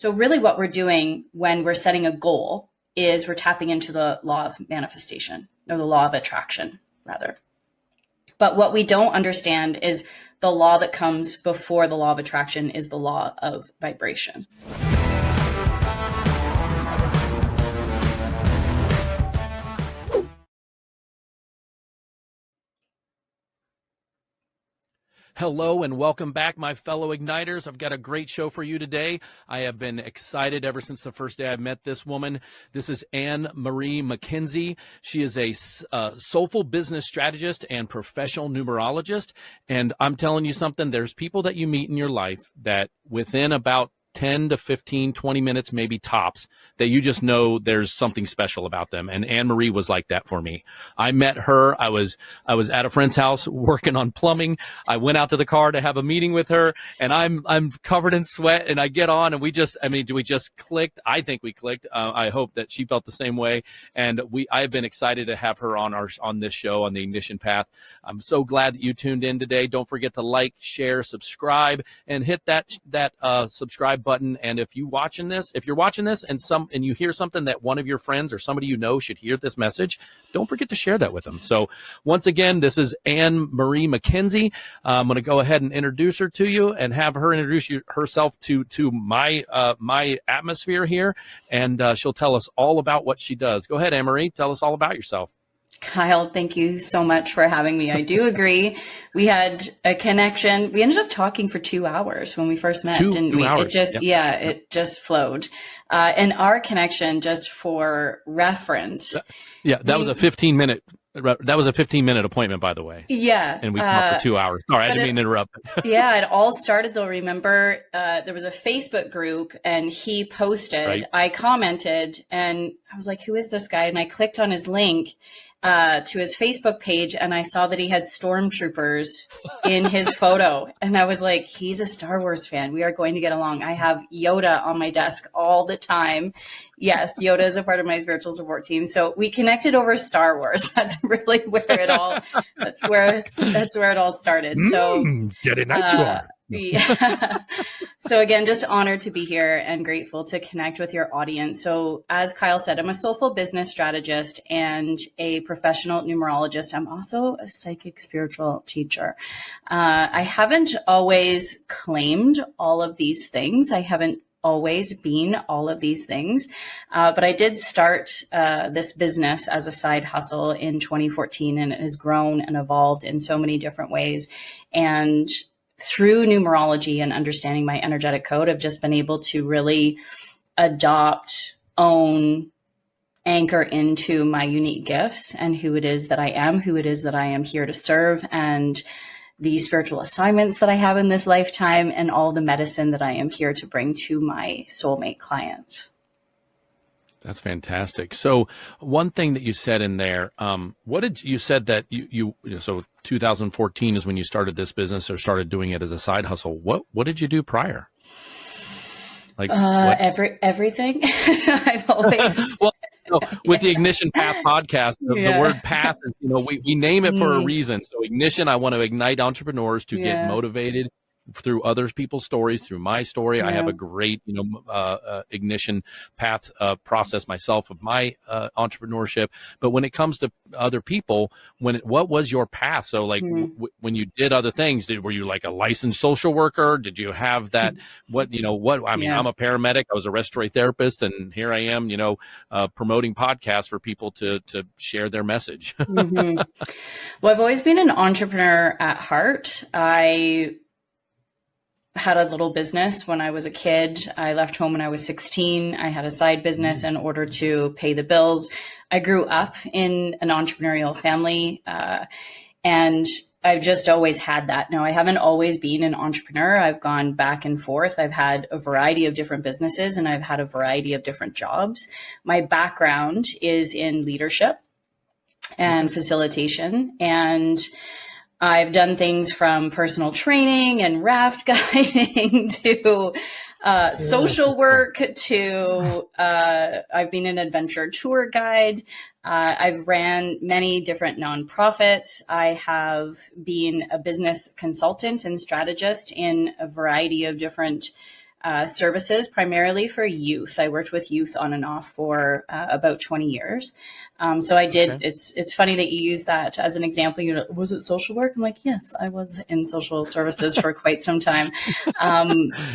So really what we're doing when we're setting a goal is we're tapping into the law of manifestation, or the law of attraction, rather. But what we don't understand is the law that comes before the law of attraction is the law of vibration. Hello and welcome back, my fellow Igniters. I've got a great show for you today. I have been excited ever since the first day I met this woman. This is AnneMarie McKinsey. She is a soulful business strategist and professional numerologist. And I'm telling you something, there's people that you meet in your life that within about 10 to 15, 20 minutes, maybe tops, that you just know there's something special about them. And AnneMarie was like that for me. I met her. I was at a friend's house working on plumbing. I went out to the car to have a meeting with her, and I'm covered in sweat, and I get on, and we just clicked. I think we clicked. I hope that she felt the same way. And I've been excited to have her on this show, on the Ignition Path. I'm so glad that you tuned in today. Don't forget to like, share, subscribe, and hit that subscribe button. And if you're watching this and you hear something that one of your friends or somebody you know should hear this message, don't forget to share that with them. So once again, this is AnneMarie McKinsey. I'm going to go ahead and introduce her to you and have her introduce herself to my atmosphere here, and she'll tell us all about what she does. Go ahead, AnneMarie, tell us all about yourself. Kyle, thank you so much for having me. I do agree. We had a connection. We ended up talking for 2 hours when we first met, didn't we? Hours. It just flowed. And our connection, just for reference. That was a 15-minute. That was a 15-minute appointment, by the way. Yeah. And we talked for 2 hours. Sorry, I didn't mean to interrupt. Yeah, it all started, though. Remember, there was a Facebook group, and he posted, right. I commented, and I was like, who is this guy? And I clicked on his link to his Facebook page, and I saw that he had stormtroopers in his photo. And I was like, he's a Star Wars fan. We are going to get along. I have Yoda on my desk all the time. Yes, Yoda is a part of my spiritual support team. So we connected over Star Wars. That's really where it all, that's where it all started. So Jedi Knight you are. Yeah. So again, just honored to be here and grateful to connect with your audience. So as Kyle said, I'm a soulful business strategist and a professional numerologist. I'm also a psychic spiritual teacher. I haven't always claimed all of these things. I haven't always been all of these things. But I did start this business as a side hustle in 2014, and it has grown and evolved in so many different ways. And through numerology and understanding my energetic code, I've just been able to really adopt, own, anchor into my unique gifts and who it is that I am here to serve, and the spiritual assignments that I have in this lifetime, and all the medicine that I am here to bring to my soulmate clients. That's fantastic. So one thing that you said in there, you said that so 2014 is when you started this business or started doing it as a side hustle. What did you do prior? Like everything. I've always with the Ignition Path podcast, the word path is, we name it for a reason. So Ignition, I want to ignite entrepreneurs to get motivated through other people's stories, through my story. I have a great, ignition path process myself of my entrepreneurship. But when it comes to other people, what was your path? So like when you did other things, were you like a licensed social worker? Did you have that? I'm a paramedic. I was a respiratory therapist, and here I am, promoting podcasts for people to share their message. Well, I've always been an entrepreneur at heart. I had a little business when I was a kid. I left home when I was 16. I had a side business in order to pay the bills. I grew up in an entrepreneurial family, and I've just always had that. Now, I haven't always been an entrepreneur. I've gone back and forth. I've had a variety of different businesses, and I've had a variety of different jobs. My background is in leadership and facilitation, and I've done things from personal training and raft guiding to social work to I've been an adventure tour guide. I've ran many different nonprofits. I have been a business consultant and strategist in a variety of different services primarily for youth. I worked with youth on and off for about 20 years. So I did, Okay. it's funny that you use that as an example. You know, was it social work? I'm like, yes, I was in social services for quite some time.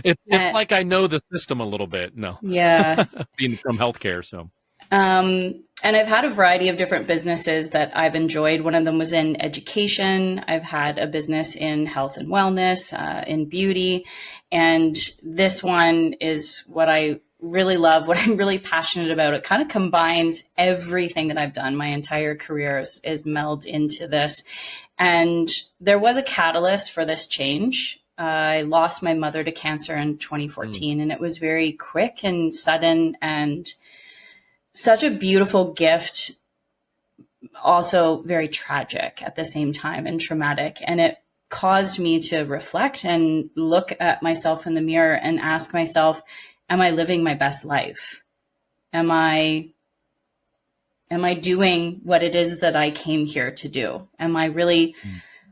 It's And, like I know the system a little bit. No, yeah. being from healthcare. So, And I've had a variety of different businesses that I've enjoyed. One of them was in education. I've had a business in health and wellness, in beauty. And this one is what I really love, what I'm really passionate about. It kind of combines everything that I've done. My entire career is melded into this. And there was a catalyst for this change. I lost my mother to cancer in 2014, and it was very quick and sudden and such a beautiful gift, also very tragic at the same time and traumatic. And it caused me to reflect and look at myself in the mirror and ask myself, am I living my best life? Am I doing what it is that I came here to do? Am I really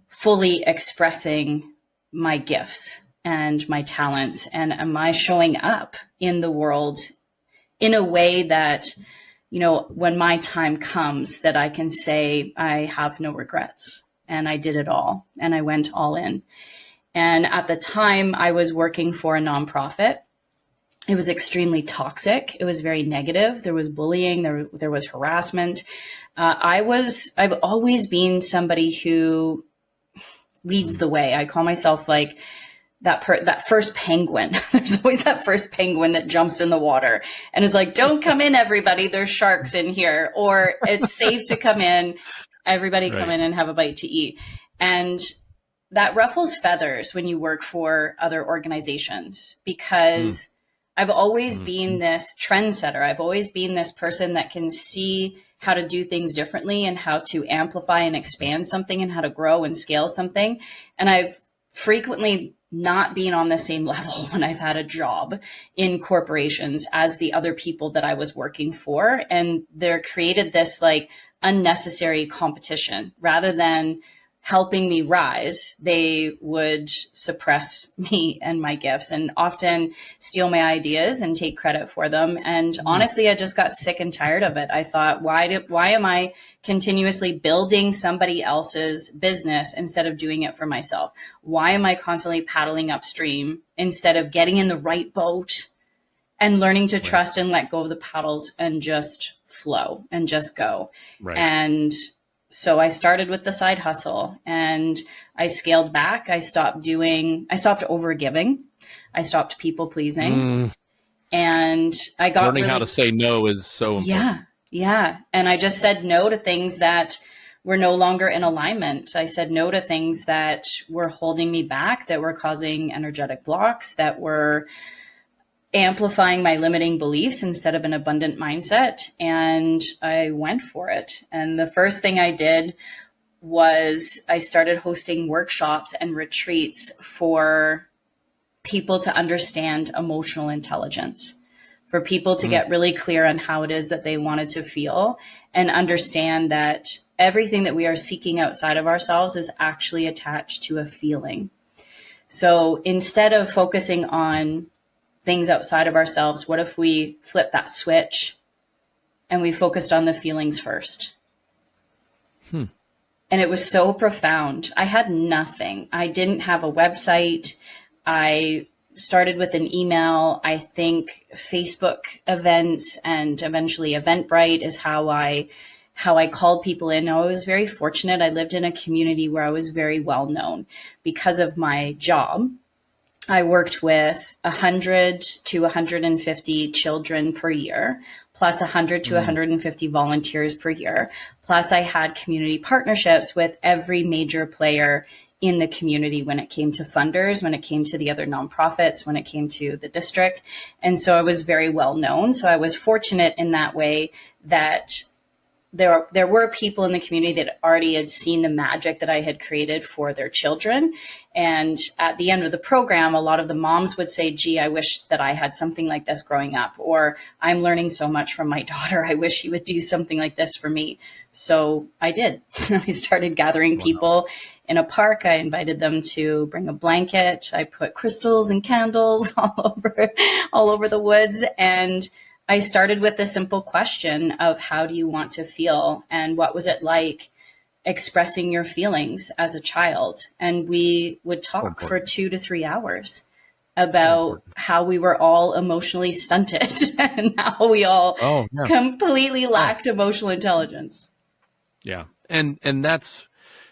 fully expressing my gifts and my talents? And am I showing up in the world in a way that, you know, when my time comes, that I can say I have no regrets and I did it all and I went all in. And at the time I was working for a nonprofit. It was extremely toxic. It was very negative. There was bullying. There was harassment. I've always been somebody who leads the way. I call myself like that first penguin. There's always that first penguin that jumps in the water and is like, don't come in, everybody. There's sharks in here, or it's safe to come in. Everybody come in and have a bite to eat. And that ruffles feathers when you work for other organizations, because I've always been this trendsetter. I've always been this person that can see how to do things differently and how to amplify and expand something and how to grow and scale something. And I've frequently not been on the same level when I've had a job in corporations as the other people that I was working for. And they're created this like unnecessary competition. Rather than helping me rise, they would suppress me and my gifts and often steal my ideas and take credit for them. And honestly, I just got sick and tired of it. I thought, why am I continuously building somebody else's business instead of doing it for myself? Why am I constantly paddling upstream instead of getting in the right boat and learning to trust and let go of the paddles and just flow and just go? And so I started with the side hustle and I scaled back. I stopped overgiving. I stopped people pleasing. And I got learning how to say no is so important. Yeah. And I just said no to things that were no longer in alignment. I said no to things that were holding me back, that were causing energetic blocks, that were amplifying my limiting beliefs instead of an abundant mindset. And I went for it. And the first thing I did was I started hosting workshops and retreats for people to understand emotional intelligence, for people to get really clear on how it is that they wanted to feel and understand that everything that we are seeking outside of ourselves is actually attached to a feeling. So instead of focusing on things outside of ourselves, what if we flip that switch and we focused on the feelings first? And it was so profound. I had nothing. I didn't have a website. I started with an email. I think Facebook events and eventually Eventbrite is how I called people in. I was very fortunate. I lived in a community where I was very well known because of my job. I worked with 100 to 150 children per year, plus 100 to 150 volunteers per year. Plus I had community partnerships with every major player in the community when it came to funders, when it came to the other nonprofits, when it came to the district. And so I was very well known. So I was fortunate in that way that there were people in the community that already had seen the magic that I had created for their children. And at the end of the program, a lot of the moms would say, gee, I wish that I had something like this growing up, or I'm learning so much from my daughter. I wish she would do something like this for me. So I did. I started gathering people in a park. I invited them to bring a blanket. I put crystals and candles all over the woods. And I started with the simple question of how do you want to feel, and what was it like expressing your feelings as a child? And we would talk for 2 to 3 hours about how we were all emotionally stunted and how we all completely lacked emotional intelligence. Yeah. And that's,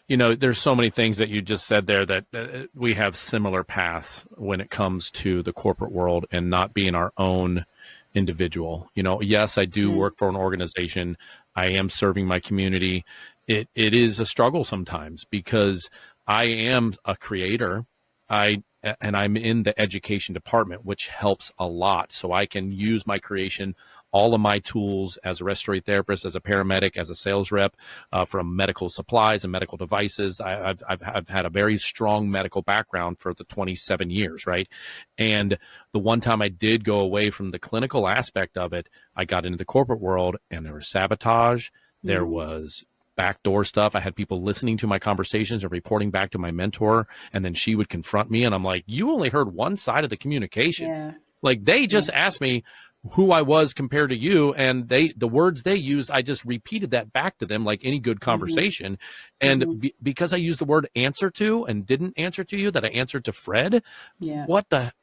there's so many things that you just said there that we have similar paths when it comes to the corporate world and not being our own individual. Yes, I do work for an organization. I am serving my community. It is a struggle sometimes because I am a creator. And I'm in the education department, which helps a lot. So I can use my creation, all of my tools as a respiratory therapist, as a paramedic, as a sales rep, from medical supplies and medical devices. I've had a very strong medical background for the 27 years, right? And the one time I did go away from the clinical aspect of it, I got into the corporate world, and there was sabotage. There was backdoor stuff. I had people listening to my conversations and reporting back to my mentor, and then she would confront me, and I'm like, you only heard one side of the communication. Yeah. Like, they just asked me who I was compared to you, and the words they used, I just repeated that back to them like any good conversation. And because I used the word answer to and didn't answer to you, that I answered to Fred.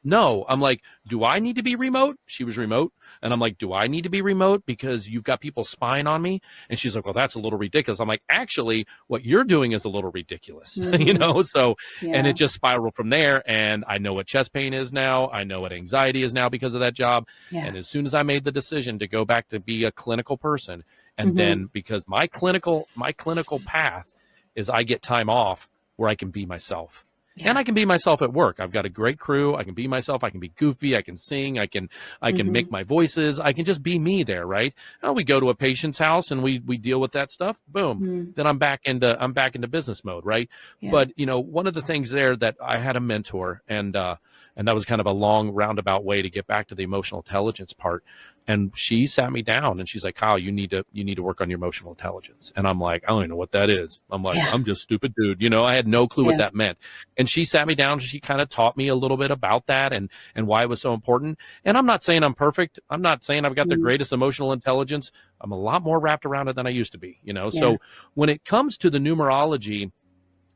No, I'm like, do I need to be remote? She was remote. And I'm like, do I need to be remote because you've got people spying on me? And she's like, well, that's a little ridiculous. I'm like, actually, what you're doing is a little ridiculous, So, and it just spiraled from there. And I know what chest pain is now. I know what anxiety is now because of that job. Yeah. And as soon as I made the decision to go back to be a clinical person, and then because my clinical path is I get time off where I can be myself. Yeah. And I can be myself at work. I've got a great crew. I can be myself. I can be goofy. I can sing. I can make my voices. I can just be me there, right? And we go to a patient's house and we deal with that stuff. Boom. Then I'm back into business mode, right? Yeah. But one of the things there that I had a mentor, and that was kind of a long roundabout way to get back to the emotional intelligence part. And she sat me down and she's like, Kyle, you need to work on your emotional intelligence. And I'm like, I don't even know what that is. I'm like, I'm just a stupid dude. I had no clue what that meant. And she sat me down and she kind of taught me a little bit about that and why it was so important. And I'm not saying I'm perfect. I'm not saying I've got the greatest emotional intelligence. I'm a lot more wrapped around it than I used to be, So when it comes to the numerology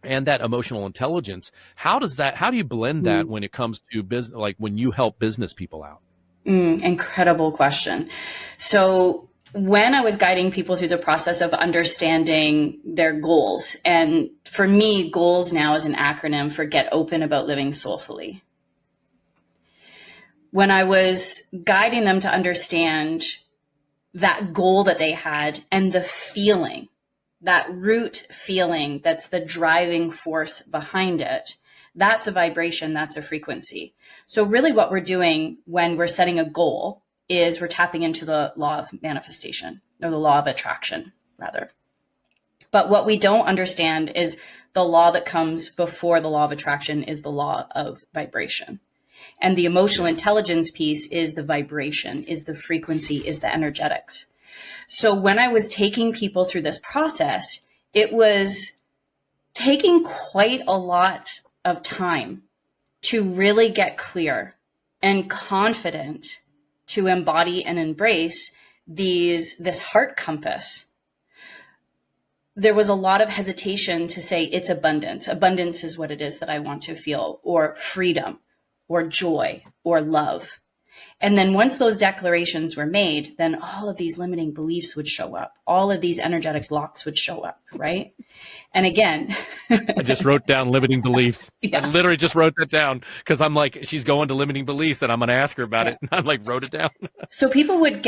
and that emotional intelligence, how do you blend that when it comes to business, like when you help business people out? Incredible question. So when I was guiding people through the process of understanding their goals, and for me, goals now is an acronym for Get Open About Living Soulfully. When I was guiding them to understand that goal that they had and the feeling, that root feeling that's the driving force behind it, that's a vibration, that's a frequency. So really what we're doing when we're setting a goal is we're tapping into the law of manifestation, or the law of attraction, rather. But what we don't understand is the law that comes before the law of attraction is the law of vibration. And the emotional intelligence piece is the vibration, is the frequency, is the energetics. So when I was taking people through this process, it was taking quite a lot of time to really get clear and confident to embody and embrace this heart compass. There was a lot of hesitation to say it's abundance. Abundance is what it is that I want to feel, or freedom, or joy, or love. And then once those declarations were made, then all of these limiting beliefs would show up. All of these energetic blocks would show up, right? And again, I just wrote down limiting beliefs. I literally just wrote that down because I'm like, she's going to limiting beliefs and I'm going to ask her about it. And I wrote it down. So people would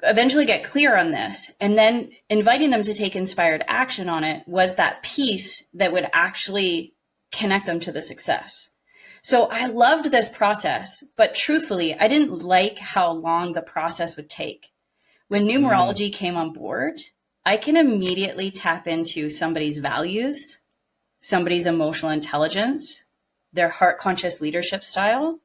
eventually get clear on this, and then inviting them to take inspired action on it was that piece that would actually connect them to the success. So I loved this process, but truthfully, I didn't like how long the process would take. When numerology came on board, I can immediately tap into somebody's values, somebody's emotional intelligence, their heart conscious leadership style.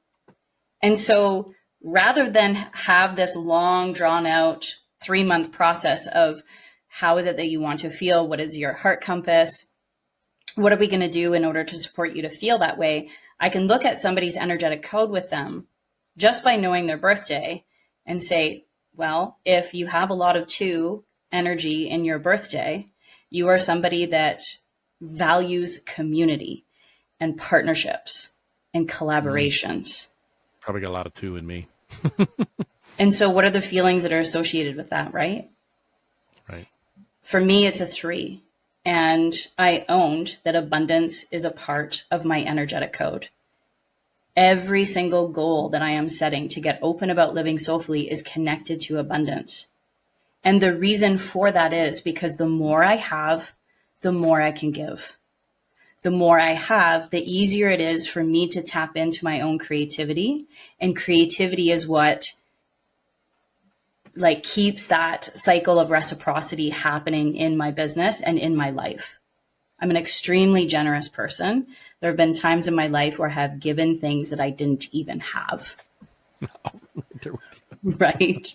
And so rather than have this long drawn out 3-month process of how is it that you want to feel? What is your heart compass? What are we going to do in order to support you to feel that way? I can look at somebody's energetic code with them just by knowing their birthday and say, well, if you have a lot of 2 energy in your birthday, you are somebody that values community and partnerships and collaborations. Probably got a lot of 2 in me. And so what are the feelings that are associated with that, right? Right. For me, it's a 3. And I owned that abundance is a part of my energetic code. Every single goal that I am setting to get open about living soulfully is connected to abundance. And the reason for that is because the more I have, the more I can give. The more I have, the easier it is for me to tap into my own creativity. And creativity is what keeps that cycle of reciprocity happening in my business and in my life. I'm an extremely generous person. There have been times in my life where I have given things that I didn't even have. Right?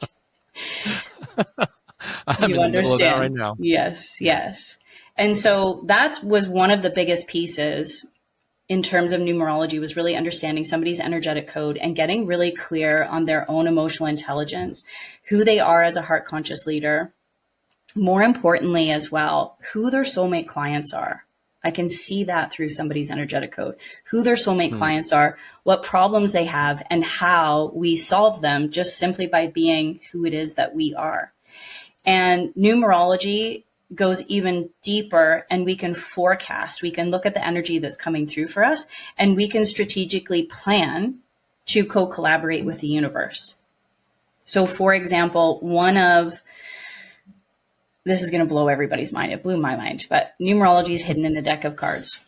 I'm you in the middle of that understand right now. Yes. And so that was one of the biggest pieces in terms of numerology, was really understanding somebody's energetic code and getting really clear on their own emotional intelligence, who they are as a heart conscious leader. More importantly as well, who their soulmate clients are. I can see that through somebody's energetic code, who their soulmate clients are, what problems they have, and how we solve them just simply by being who it is that we are. And numerology goes even deeper, and we can forecast, we can look at the energy that's coming through for us, and we can strategically plan to co-collaborate with the universe. So for example, this is going to blow everybody's mind. It blew my mind, but numerology is hidden in a deck of cards.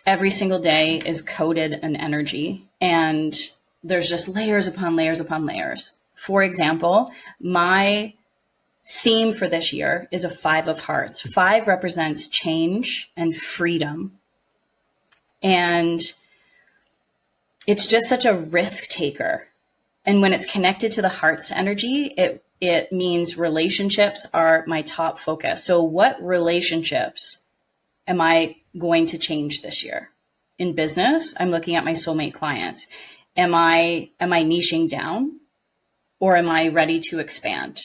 Every single day is coded an energy, and there's just layers upon layers upon layers. For example, my theme for this year is a 5 of hearts. 5 represents change and freedom. And it's just such a risk taker. And when it's connected to the heart's energy, it means relationships are my top focus. So what relationships am I going to change this year? In business, I'm looking at my soulmate clients. Am I niching down, or am I ready to expand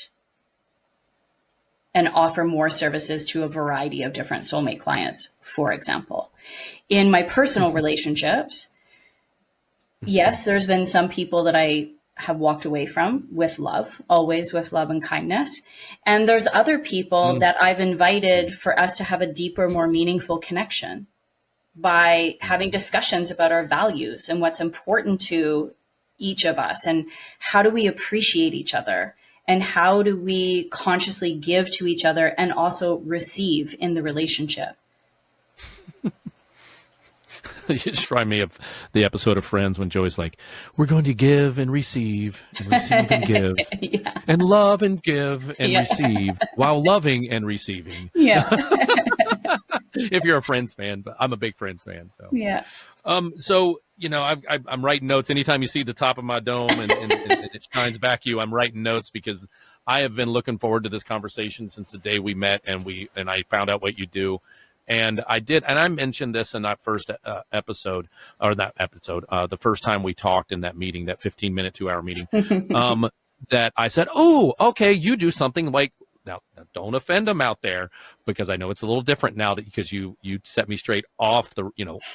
and offer more services to a variety of different soulmate clients, for example? In my personal relationships, yes, there's been some people that I have walked away from with love, always with love and kindness. And there's other people that I've invited for us to have a deeper, more meaningful connection by having discussions about our values and what's important to each of us, and how do we appreciate each other, and how do we consciously give to each other and also receive in the relationship. You just remind me of the episode of Friends when Joey's like, we're going to give and receive and give Yeah. and love and give and receive while loving and receiving. Yeah. If you're a Friends fan, but I'm a big Friends fan. So, Yeah. So, you know, I'm writing notes. Anytime you see the top of my dome and it shines back at you, I'm writing notes because I have been looking forward to this conversation since the day we met and I found out what you do. And I mentioned this in that first episode, the first time we talked in that meeting, that 15-minute, 2-hour meeting, that I said, oh, okay, you do something like, now don't offend them out there, because I know it's a little different now because you set me straight off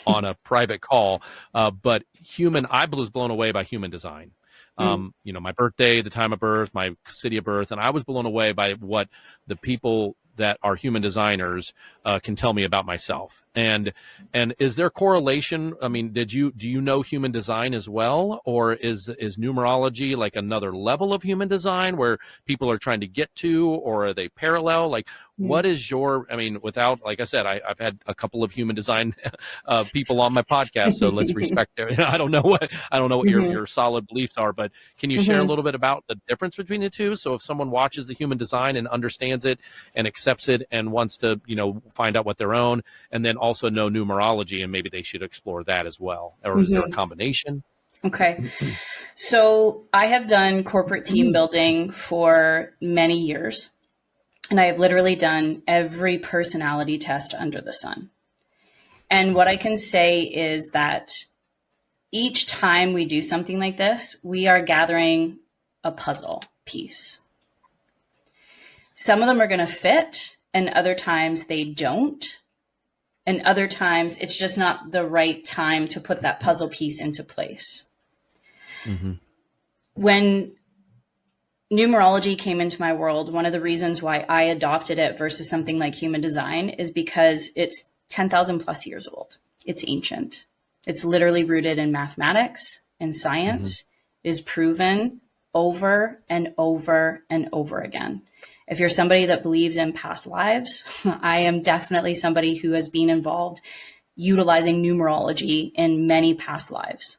on a private call. But I was blown away by human design. My birthday, the time of birth, my city of birth, and I was blown away by what the people that are human designers can tell me about myself. And is there correlation? I mean, do you know human design as well, or is numerology like another level of human design where people are trying to get to, or are they parallel? Like, what is your? I mean, without, like I said, I've had a couple of human design people on my podcast, so let's respect their. I don't know what your solid beliefs are, but can you share a little bit about the difference between the two? So if someone watches the human design and understands it and accepts it and wants to, find out what their own, and then also know numerology, and maybe they should explore that as well, or is there a combination? Okay. So I have done corporate team building for many years, and I have literally done every personality test under the sun. And what I can say is that each time we do something like this, we are gathering a puzzle piece. Some of them are going to fit, and other times they don't. And other times it's just not the right time to put that puzzle piece into place. When numerology came into my world, one of the reasons why I adopted it versus something like human design is because it's 10,000 plus years old. It's ancient. It's literally rooted in mathematics and science, is proven over and over and over again. If you're somebody that believes in past lives, I am definitely somebody who has been involved utilizing numerology in many past lives.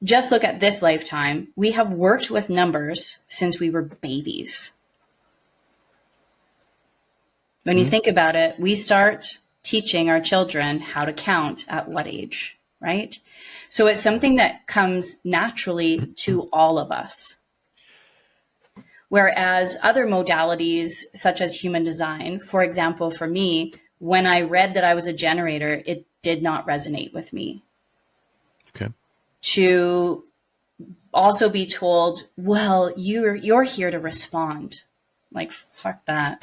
Just look at this lifetime. We have worked with numbers since we were babies. When you think about it, we start teaching our children how to count at what age, right? So it's something that comes naturally to all of us. Whereas other modalities, such as human design, for example, for me, when I read that I was a generator, it did not resonate with me. Okay. To also be told, well, you're here to respond. Like, fuck that.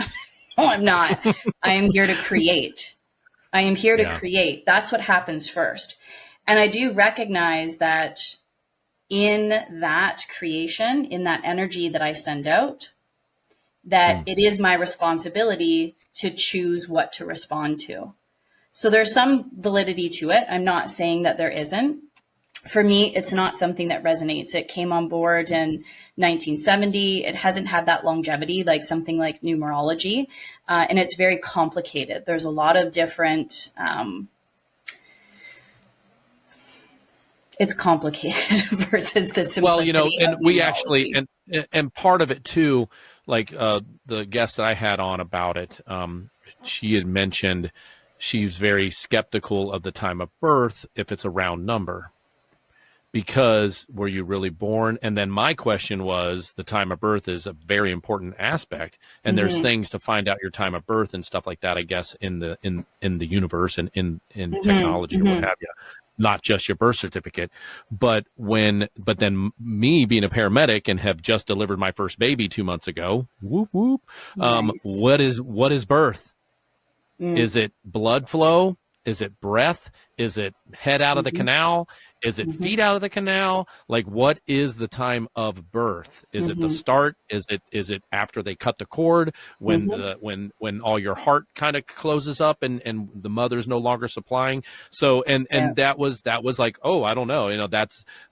No, I'm not. I am here to create. I am here to create. That's what happens first. And I do recognize that in that creation, in that energy that I send out, that it is my responsibility to choose what to respond to. So there's some validity to it. I'm not saying that there isn't. For me, it's not something that resonates. It came on board in 1970. It hasn't had that longevity like something like numerology. And it's very complicated. There's a lot of different, it's complicated versus the simplicity. Well, and we actually, and part of it too, like the guest that I had on about it, she had mentioned she's very skeptical of the time of birth if it's a round number. Because were you really born? And then my question was, the time of birth is a very important aspect, and there's things to find out your time of birth and stuff like that, I guess, in the universe and in technology or what have you, not just your birth certificate. But then me being a paramedic and have just delivered my first baby 2 months ago, whoop whoop. Nice. What is birth? Is it blood flow? Is it breath? Is it head out of the canal? Is it feet out of the canal? Like, what is the time of birth? Is it the start? Is it after they cut the cord, when when all your heart kind of closes up and the mother's no longer supplying? So and that was like, oh, I don't know.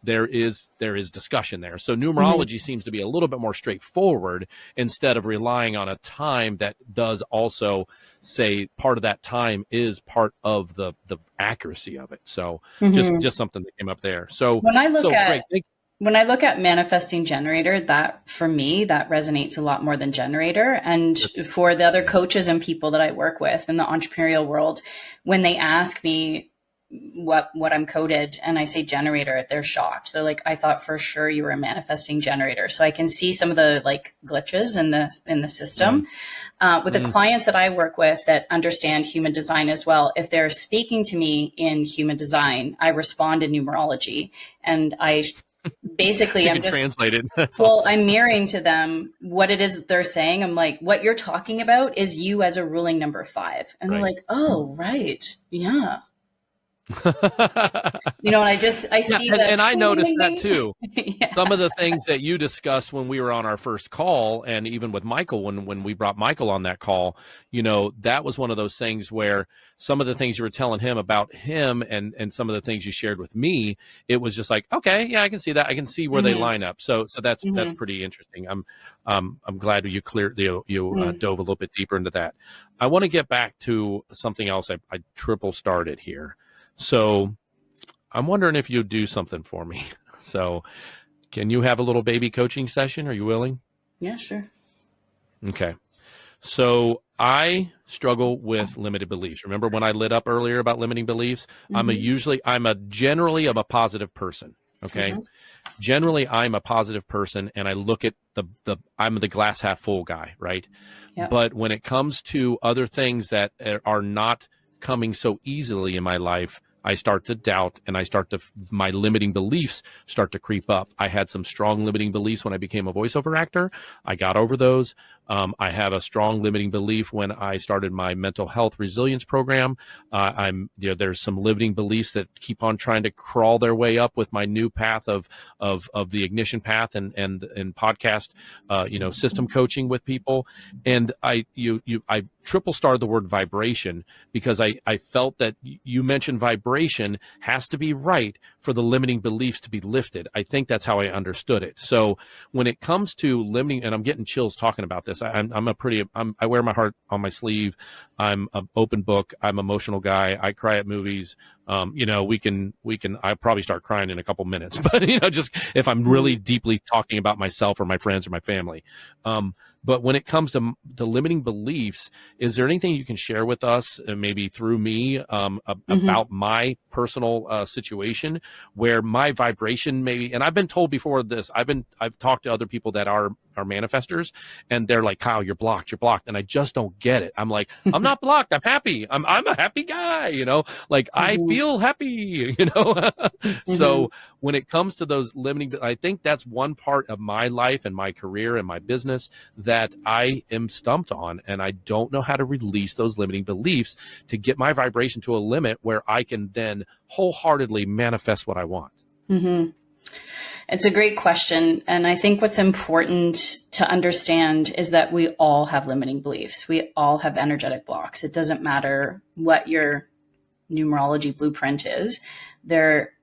There is discussion there. So numerology seems to be a little bit more straightforward, instead of relying on a time that does also say part of that time is part of the accuracy of it. So just something that came up there. So when I look at manifesting generator, that for me, that resonates a lot more than generator. And for the other coaches and people that I work with in the entrepreneurial world, when they ask me what I'm coded and I say generator, they're shocked. They're like, I thought for sure you were a manifesting generator. So I can see some of the like glitches in the system. With the clients that I work with that understand human design as well, if they're speaking to me in human design, I respond in numerology, and I basically I'm just translated. Well, I'm mirroring to them what it is that they're saying. I'm like, what you're talking about is you as a ruling number 5, and they're like, oh, right, yeah. And I see that. And I ding, noticed ding, that ding. too. Yeah. Some of the things that you discussed when we were on our first call, and even with Michael, when we brought Michael on that call, that was one of those things where some of the things you were telling him about him and some of the things you shared with me, it was just like, okay, yeah, I can see that. I can see where they line up. So that's pretty interesting. I'm glad you dove a little bit deeper into that. I want to get back to something else. I triple started here. So I'm wondering if you'd do something for me. So can you have a little baby coaching session? Are you willing? Yeah, sure. Okay. So I struggle with limited beliefs. Remember when I lit up earlier about limiting beliefs? I'm generally a positive person. Okay. Generally I'm a positive person, and I look at I'm the glass half full guy, right? Yep. But when it comes to other things that are not coming so easily in my life, I start to doubt, and my limiting beliefs start to creep up. I had some strong limiting beliefs when I became a voiceover actor. I got over those. I had a strong limiting belief when I started my mental health resilience program. There's some limiting beliefs that keep on trying to crawl their way up with my new path of the ignition path and podcast, system coaching with people. And I triple starred the word vibration because I felt that you mentioned vibration has to be right for the limiting beliefs to be lifted. I think that's how I understood it. So when it comes to limiting, and I'm getting chills talking about this, I wear my heart on my sleeve. I'm an open book. I'm an emotional guy. I cry at movies. I probably start crying in a couple minutes, but just if I'm really deeply talking about myself or my friends or my family. But when it comes to the limiting beliefs, is there anything you can share with us, maybe through me, about my personal situation where my vibration maybe, and I've been told before this, I've talked to other people that are manifestors, and they're like, Kyle, you're blocked, and I just don't get it. I'm like, I'm not blocked. I'm happy. I'm a happy guy, I feel happy, So when it comes to those limiting, I think that's one part of my life and my career and my business that I am stumped on, and I don't know how to release those limiting beliefs to get my vibration to a limit where I can then wholeheartedly manifest what I want. It's a great question. And I think what's important to understand is that we all have limiting beliefs. We all have energetic blocks. It doesn't matter what your numerology blueprint is.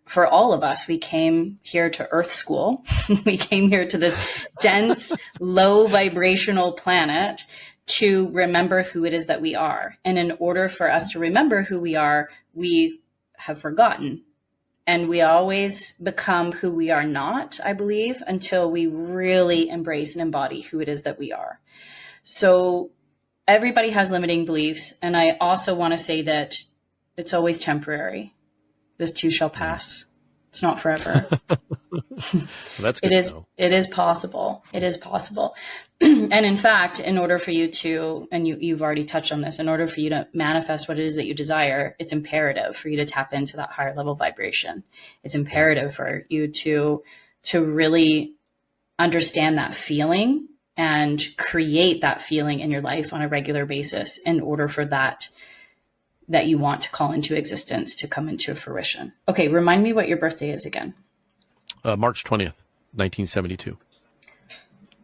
For all of us, we came here to Earth School. We came here to this dense, low vibrational planet to remember who it is that we are. And in order for us to remember who we are, we have forgotten. And we always become who we are not, I believe, until we really embrace and embody who it is that we are. So everybody has limiting beliefs. And I also want to say that it's always temporary. This too shall pass. It's not forever. That's good. It is possible. It is possible. And in fact, in order for you to, and you've already touched on this, in order for you to manifest what it is that you desire, it's imperative for you to tap into that higher level vibration. It's imperative for you to really understand that feeling and create that feeling in your life on a regular basis in order for that you want to call into existence to come into fruition. Okay, remind me what your birthday is again. March 20th, 1972.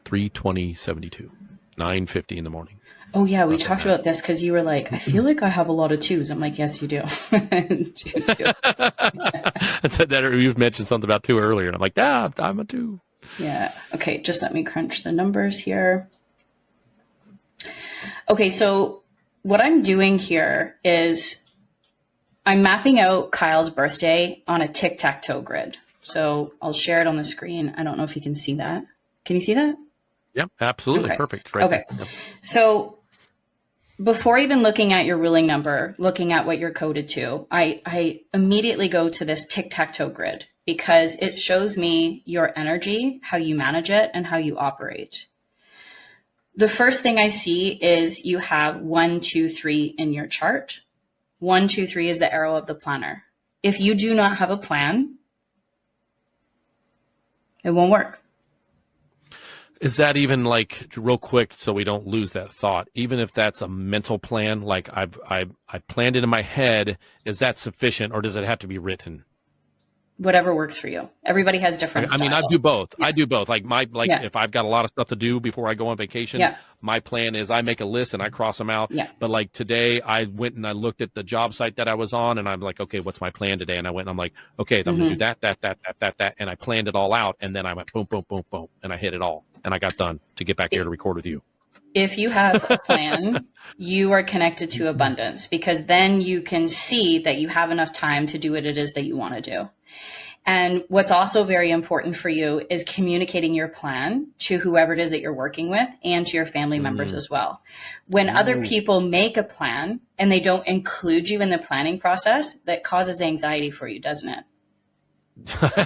3/20/72. 9:50 in the morning. Oh yeah, we talked about this because you were like, I feel like I have a lot of twos. I'm like, yes, you do. Two. I said that, or you mentioned something about two earlier, and I'm like, I'm a two. Yeah. Okay, just let me crunch the numbers here. Okay, so what I'm doing here is I'm mapping out Kyle's birthday on a tic-tac-toe grid. So I'll share it on the screen. I don't know if you can see that. Can you see that? Yep, absolutely. Okay. Perfect. Right okay. There. Yep. So before even looking at your ruling number, looking at what you're coded to, I immediately go to this tic-tac-toe grid because it shows me your energy, how you manage it, and how you operate. The first thing I see is you have 1, 2, 3 in your chart. 1, 2, 3 is the arrow of the planner. If you do not have a plan, it won't work. Is that even like, real quick, so we don't lose that thought, even if that's a mental plan, like I planned it in my head, is that sufficient, or does it have to be written? Whatever works for you. Everybody has different I mean, I styles. do both. Yeah. I do both. Like if I've got a lot of stuff to do before I go on vacation, Yeah. my plan is I make a list and I cross them out. Yeah. But like today, I went and I looked at the job site that I was on, and I'm like, okay, what's my plan today? And I went and I'm like, okay, so I'm going to do that. And I planned it all out. And then I went boom, boom, boom, boom. And I hit it all. And I got done to get back here to record with you. If you have a plan, you are connected to abundance, because then you can see that you have enough time to do what it is that you want to do. And what's also very important for you is communicating your plan to whoever it is that you're working with and to your family members as well. When other people make a plan and they don't include you in the planning process, that causes anxiety for you, doesn't it?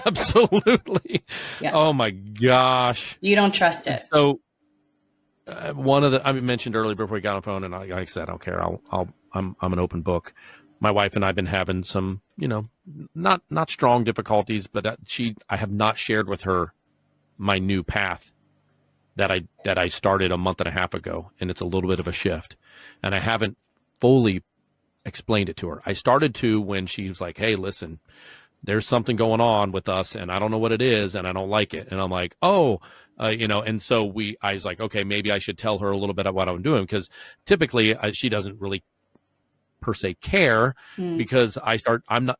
Absolutely. Yeah. Oh my gosh. You don't trust it. So one of the, I mentioned earlier before we got on the phone, and like I said, I don't care. I'm an open book. My wife and I have been having some, not strong difficulties, but I have not shared with her my new path that I started a month and a half ago, and it's a little bit of a shift, and I haven't fully explained it to her. I started to when she was like, "Hey, listen, there's something going on with us, and I don't know what it is, and I don't like it," and I'm like, "Oh." And so I was like, okay, maybe I should tell her a little bit of what I'm doing, because typically she doesn't really per se care, because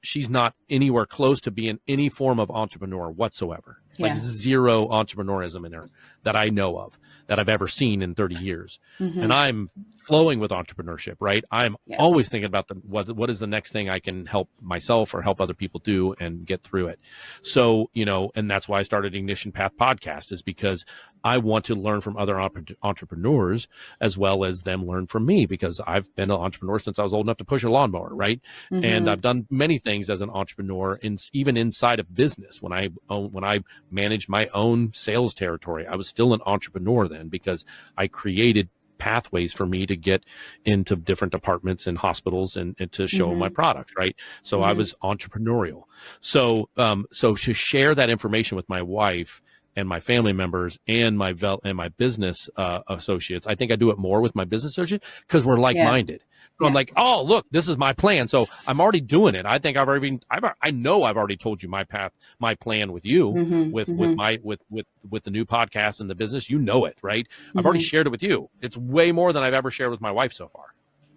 she's not anywhere close to being any form of entrepreneur whatsoever. Like zero entrepreneurism in her that I know of, that I've ever seen in 30 years. And I'm flowing with entrepreneurship, right? I'm always thinking about what is the next thing I can help myself or help other people do and get through it. So, and that's why I started Ignition Path podcast, is because I want to learn from other entrepreneurs as well as them learn from me, because I've been an entrepreneur since I was old enough to push a lawnmower, right? And I've done many things as an entrepreneur, even inside of business. When I managed my own sales territory, I was still an entrepreneur then, because I created pathways for me to get into different departments and hospitals and to show my products, right? So I was entrepreneurial. So to share that information with my wife and my family members and my business associates, I think I do it more with my business associates because we're like-minded. So I'm like, oh, look, this is my plan. So I'm already doing it. I think I know I've already told you my path, my plan with you, with the new podcast and the business. You know it, right? I've already shared it with you. It's way more than I've ever shared with my wife so far.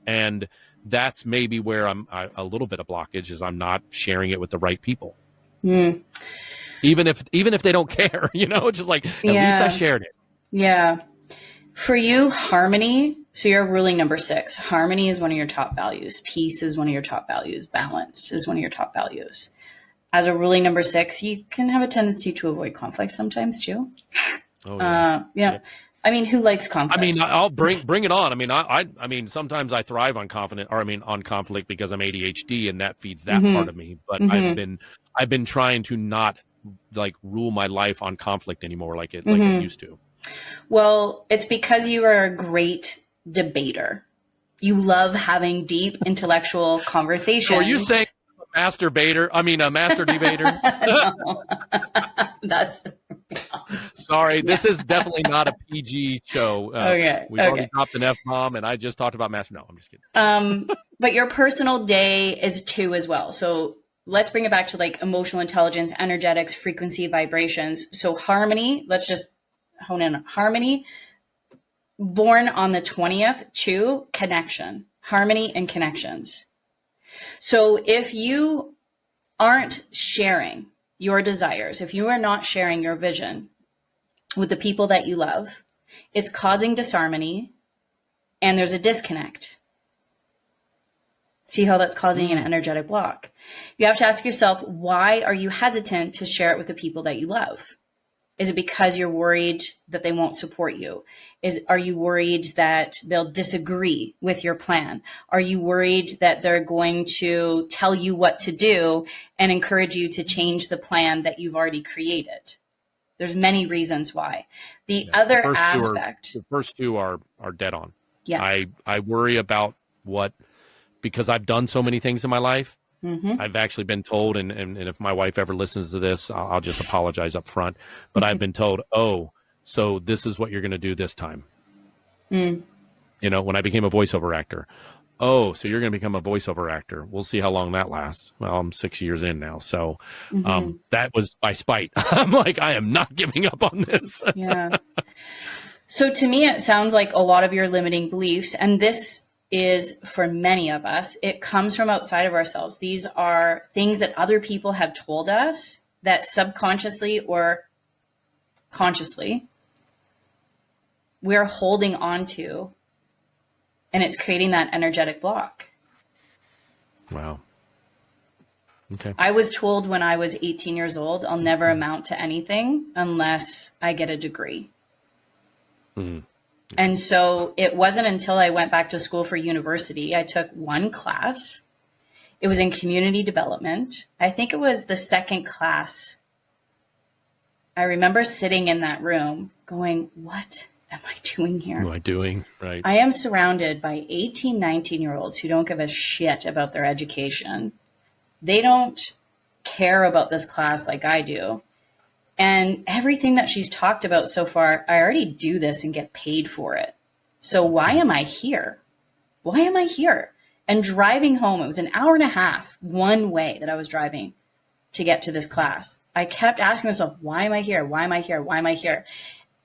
And that's maybe where a little bit of blockage is I'm not sharing it with the right people. Even if they don't care, it's just like, at least I shared it. Yeah. For you, harmony. So you're ruling number 6. Harmony is one of your top values. Peace is one of your top values. Balance is one of your top values. As a ruling number 6, you can have a tendency to avoid conflict sometimes too. Oh, yeah. I mean, who likes conflict? I mean, I'll bring it on. I mean, sometimes I thrive on conflict because I'm ADHD and that feeds that part of me. But I've been trying to not like rule my life on conflict anymore, like I used to. Well, it's because you are a great debater. You love having deep intellectual conversations. So are you saying a master debater? That's sorry. This is definitely not a PG show. We've already dropped an F-bomb, and I just talked about master. No, I'm just kidding. But your personal day is 2 as well. So let's bring it back to like emotional intelligence, energetics, frequency, vibrations. So harmony, let's just hone in on harmony. Born on the 20th to connection, harmony and connections. So if you aren't sharing your desires, if you are not sharing your vision with the people that you love, it's causing disharmony and there's a disconnect. See how that's causing an energetic block. You have to ask yourself, why are you hesitant to share it with the people that you love? Is it because you're worried that they won't support you? Are you worried that they'll disagree with your plan? Are you worried that they're going to tell you what to do and encourage you to change the plan that you've already created? There's many reasons why. The first two are dead on. Yeah. I worry about because I've done so many things in my life. I've actually been told, and if my wife ever listens to this, I'll just apologize up front. But I've been told, So this is what you're going to do this time. Mm. You know, when I became a voiceover actor, oh, so you're going to become a voiceover actor. We'll see how long that lasts. Well, I'm 6 years in now. So that was by spite. I'm like, I am not giving up on this. Yeah. So to me, it sounds like a lot of your limiting beliefs, and this is for many of us, it comes from outside of ourselves. These are things that other people have told us that subconsciously or consciously we're holding on to, and it's creating that energetic block. Wow. Okay. I was told when I was 18 years old, I'll never amount to anything unless I get a degree. Mm-hmm. And so it wasn't until I went back to school for university, I took one class. It was in community development. I think it was the second class. I remember sitting in that room going, what am I doing here? What am I doing? Right. I am surrounded by 18, 19-year-olds who don't give a shit about their education. They don't care about this class like I do. And everything that she's talked about so far, I already do this and get paid for it. So why am I here? Why am I here? And driving home, it was an hour and a half one way that I was driving to get to this class. I kept asking myself, why am I here? Why am I here? Why am I here?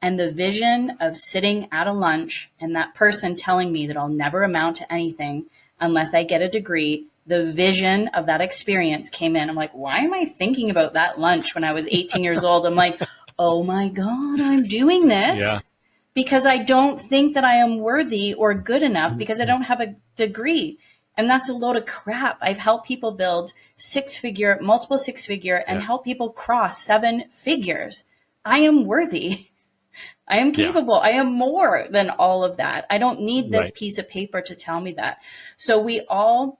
And the vision of sitting at a lunch and that person telling me that I'll never amount to anything unless I get a degree, the vision of that experience came in. I'm like, why am I thinking about that lunch when I was 18 years old? I'm like, oh my God, I'm doing this because I don't think that I am worthy or good enough because I don't have a degree. And that's a load of crap. I've helped people build multiple six figure, and help people cross 7 figures. I am worthy. I am capable. I am more than all of that. I don't need this piece of paper to tell me that. So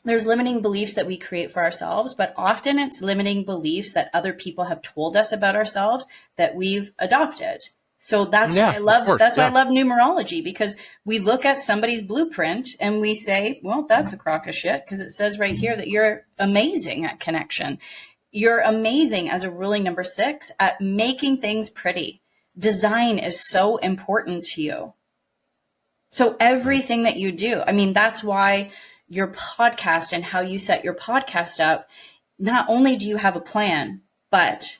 there's limiting beliefs that we create for ourselves, but often it's limiting beliefs that other people have told us about ourselves that we've adopted. So that's why I love numerology, because we look at somebody's blueprint and we say, well, that's a crock of shit, because it says right here that you're amazing at connection. You're amazing as a ruling number 6 at making things pretty. Design is so important to you. So everything that you do, I mean, that's why your podcast and how you set your podcast up, not only do you have a plan, but,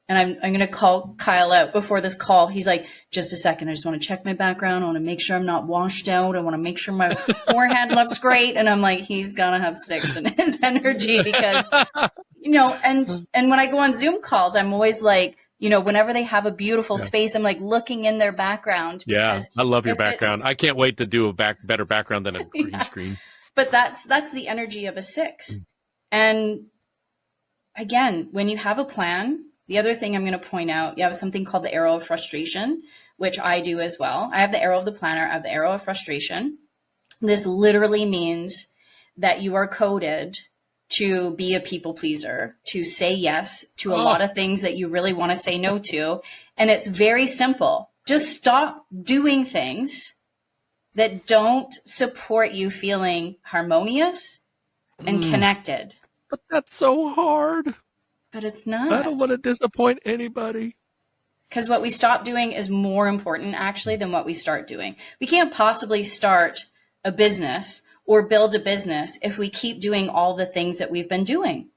and I'm going to call Kyle out before this call. He's like, just a second. I just want to check my background. I want to make sure I'm not washed out. I want to make sure my forehead looks great. And I'm like, he's going to have 6 in his energy because, and when I go on Zoom calls, I'm always like, whenever they have a beautiful space, I'm like looking in their background. Yeah, I love your background. I can't wait to do a better background than a green screen. But that's the energy of a 6. And again, when you have a plan, the other thing I'm going to point out, you have something called the arrow of frustration, which I do as well. I have the arrow of the planner. I have the arrow of frustration. This literally means that you are coded to be a people pleaser, to say yes to a lot of things that you really want to say no to. And it's very simple. Just stop doing things that don't support you feeling harmonious and connected. But that's so hard. But it's not. I don't want to disappoint anybody. Because what we stop doing is more important actually than what we start doing. We can't possibly start a business or build a business if we keep doing all the things that we've been doing.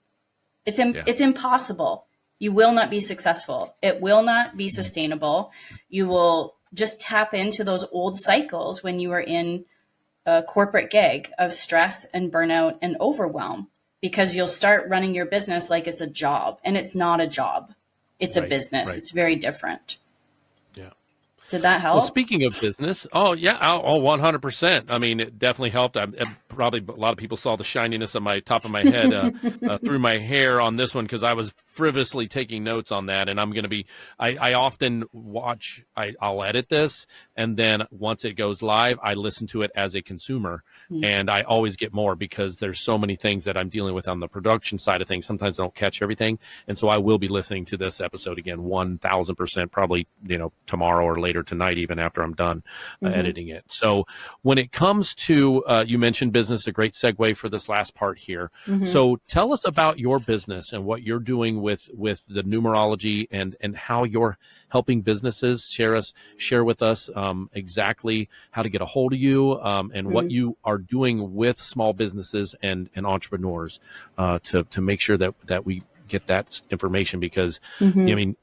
It's impossible. You will not be successful. It will not be sustainable. You will just tap into those old cycles when you were in a corporate gig of stress and burnout and overwhelm, because you'll start running your business like it's a job, and it's not a job. It's a business. It's very different. Yeah. Did that help? Well, speaking of business, 100%. I mean, it definitely helped. Probably a lot of people saw the shininess on my top of my head through my hair on this one, because I was frivolously taking notes on that. And I'm going to be, I often watch, I'll edit this, and then once it goes live, I listen to it as a consumer. And I always get more, because there's so many things that I'm dealing with on the production side of things. Sometimes I don't catch everything. And so I will be listening to this episode again, 1000%, probably, tomorrow or later tonight, even after I'm done editing it. So when it comes to, you mentioned business business, a great segue for this last part here. Mm-hmm. So tell us about your business and what you're doing with the numerology and how you're helping businesses. Share with us exactly how to get a hold of you and what you are doing with small businesses and entrepreneurs to make sure that we get that information, because I mean,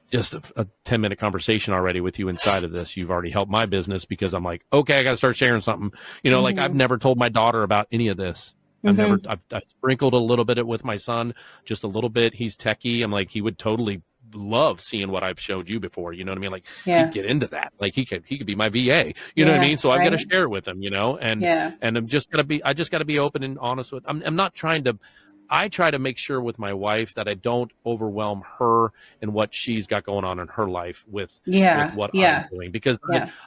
just a 10-minute conversation already with you inside of this, you've already helped my business, because I'm like, okay, I got to start sharing something, like I've never told my daughter about any of this. I've sprinkled a little bit with my son, just a little bit. He's techie. I'm like, he would totally love seeing what I've showed you before. You know what I mean? Like he'd get into that. Like he could be my VA, you know what I mean? So I've got to share it with him, and I just got to be open and honest with, I'm not trying to, I try to make sure with my wife that I don't overwhelm her and what she's got going on in her life with what I'm doing, because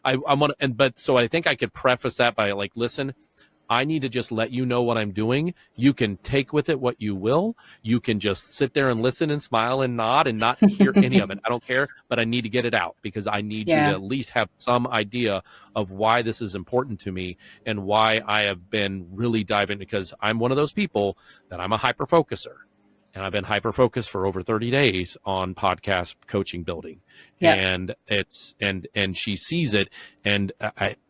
I want to, so I think I could preface that by like, listen, I need to just let you know what I'm doing. You can take with it what you will. You can just sit there and listen and smile and nod and not hear any of it. I don't care, but I need to get it out, because I need you to at least have some idea of why this is important to me and why I have been really diving, because I'm one of those people that I'm a hyper focuser. And I've been hyper focused for over 30 days on podcast coaching building. And it's, and she sees it, and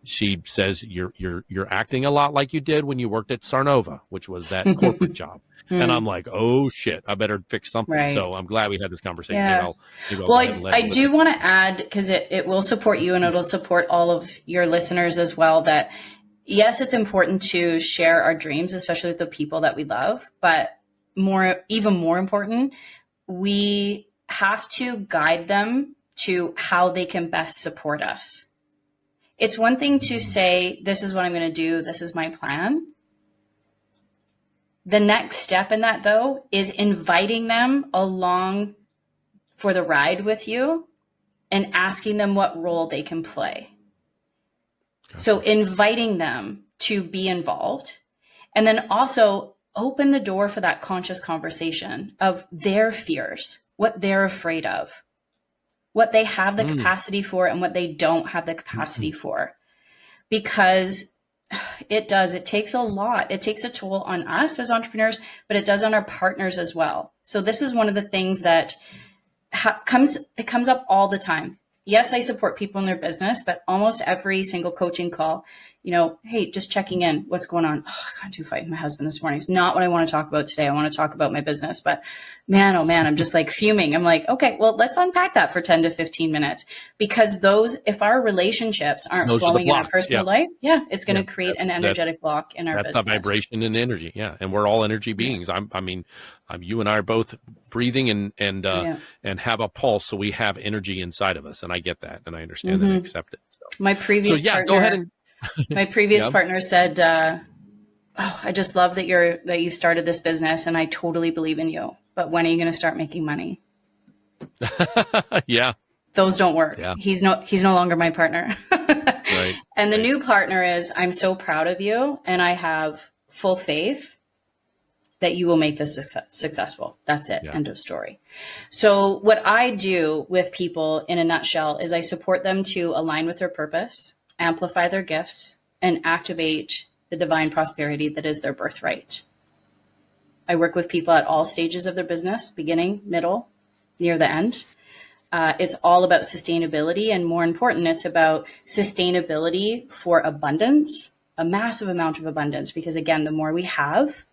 she says, you're acting a lot like you did when you worked at Sarnova, which was that corporate job. And I'm like, oh shit, I better fix something. Right. So I'm glad we had this conversation. I do want to add, because it will support you and it'll support all of your listeners as well, that yes, it's important to share our dreams, especially with the people that we love, but even more important, we have to guide them to how they can best support us. It's one thing to say, this is what I'm going to do, this is my plan. The next step in that, though, is inviting them along for the ride with you and asking them what role they can play. Gotcha. So inviting them to be involved, and then also open the door for that conscious conversation of their fears, what they're afraid of, what they have the capacity for and what they don't have the capacity for. Because it takes a lot. It takes a toll on us as entrepreneurs, but it does on our partners as well. So this is one of the things that comes up all the time. Yes, I support people in their business, but almost every single coaching call, hey, just checking in, what's going on? Oh, I got into a fight with my husband this morning. It's not what I want to talk about today. I want to talk about my business, but man, oh man, I'm just like fuming. I'm like, okay, well, let's unpack that for 10 to 15 minutes, because if our relationships aren't flowing in our personal life, it's going to create an energetic block in our business. That's a vibration and energy. Yeah. And we're all energy beings. You and I are both breathing and have a pulse. So we have energy inside of us. And I get that. And I understand that and accept it. So. My previous partner, go ahead and my previous partner said, I just love that you started this business, and I totally believe in you. But when are you going to start making money? Those don't work. Yeah. He's no longer my partner. Right. And the new partner is, I'm so proud of you, and I have full faith that you will make this successful. That's it. Yeah. End of story. So what I do with people in a nutshell is I support them to align with their purpose, amplify their gifts, and activate the divine prosperity that is their birthright. I work with people at all stages of their business, beginning, middle, near the end. It's all about sustainability, and more important, it's about sustainability for abundance, a massive amount of abundance, because again, the more we have,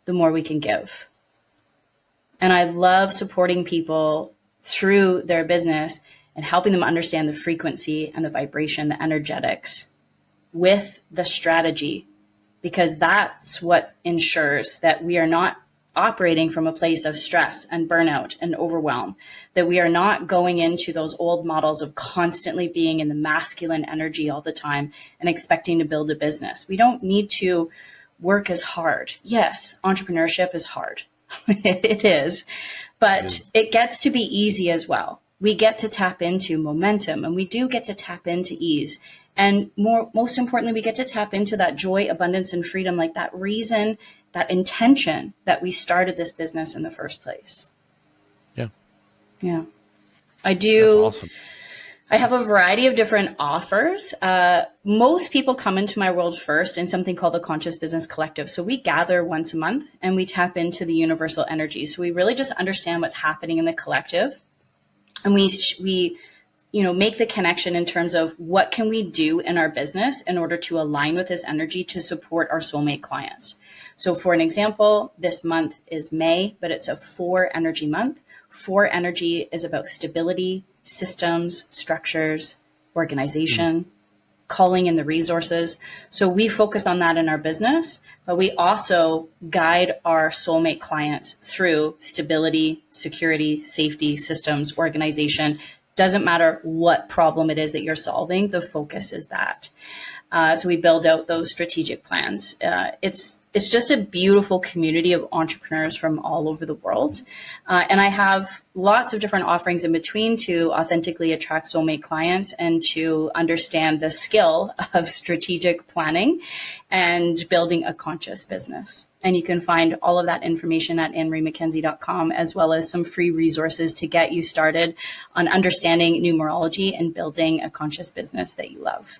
the more we can give. And I love supporting people through their business and helping them understand the frequency and the vibration, the energetics with the strategy, because that's what ensures that we are not operating from a place of stress and burnout and overwhelm, that we are not going into those old models of constantly being in the masculine energy all the time and expecting to build a business. We don't need to work as hard. Yes, entrepreneurship is hard. It is, but it gets to be easy as well. We get to tap into momentum, and we do get to tap into ease. And most importantly, we get to tap into that joy, abundance, and freedom, like that reason, that intention that we started this business in the first place. Yeah. Yeah. I do. That's awesome. I have a variety of different offers. Most people come into my world first in something called the Conscious Business Collective. So we gather once a month and we tap into the universal energy. So we really just understand what's happening in the collective, and we make the connection in terms of what can we do in our business in order to align with this energy to support our soulmate clients. So for an example, this month is May, but it's a 4 energy month. 4 energy is about stability, systems, structures, organization, calling in the resources. So we focus on that in our business, but we also guide our soulmate clients through stability, security, safety, systems, organization. Doesn't matter what problem it is that you're solving, the focus is that. So we build out those strategic plans. It's just a beautiful community of entrepreneurs from all over the world. And I have lots of different offerings in between to authentically attract soulmate clients and to understand the skill of strategic planning and building a conscious business. And you can find all of that information at AnneMarieMcKinsey.com, as well as some free resources to get you started on understanding numerology and building a conscious business that you love.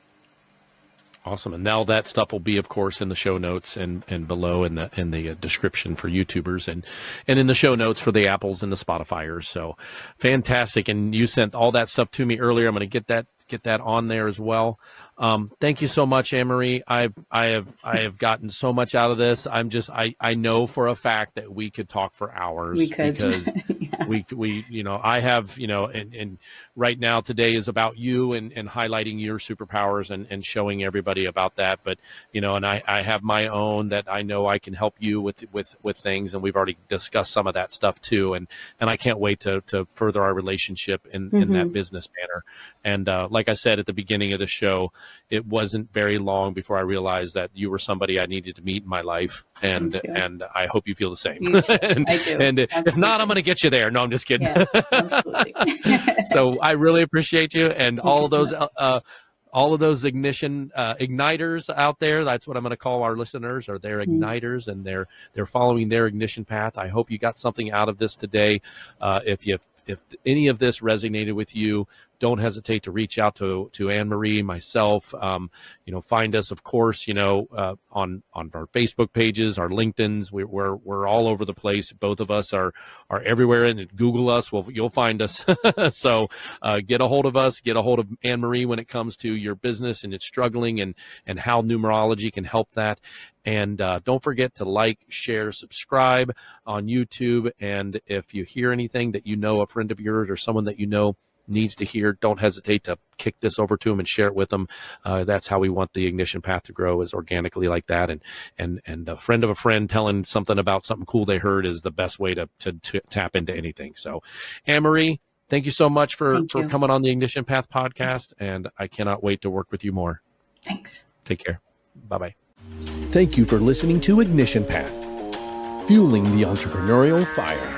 Awesome. And now that stuff will be, of course, in the show notes and below in the description for YouTubers and in the show notes for the Apples and the Spotifyers. So fantastic. And you sent all that stuff to me earlier. I'm going to get that on there as well. Thank you so much, AnnMarie. I have gotten so much out of this. I know for a fact that we could talk for hours. We could. Because yeah. I have, and right now today is about you and highlighting your superpowers and showing everybody about that. But, and I have my own that I know I can help you with things. And we've already discussed some of that stuff too. And I can't wait to further our relationship in that business manner. And like I said at the beginning of the show, it wasn't very long before I realized that you were somebody I needed to meet in my life. And I hope you feel the same. You too. I do. And absolutely. if not, I'm going to get you there. No, I'm just kidding. Yeah, absolutely. So I really appreciate you and Thank you so much. all of those igniters out there. That's what I'm going to call our listeners, are they're igniters and they're following their ignition path. I hope you got something out of this today. If any of this resonated with you, don't hesitate to reach out to AnnMarie, myself. Find us, of course, on our Facebook pages, our LinkedIn's. We're all over the place. Both of us are everywhere, and Google us. Well, you'll find us. So get a hold of us. Get a hold of AnnMarie when it comes to your business and it's struggling, and how numerology can help that. And don't forget to like, share, subscribe on YouTube. And if you hear anything that a friend of yours or someone that needs to hear, don't hesitate to kick this over to them and share it with them. That's how we want the ignition path to grow, is organically like that. And a friend of a friend telling something about something cool they heard is the best way to tap into anything. So, AnnMarie, thank you so much for coming on the Ignition Path podcast. And I cannot wait to work with you more. Thanks. Take care. Bye-bye. Thank you for listening to Ignition Path, fueling the entrepreneurial fire.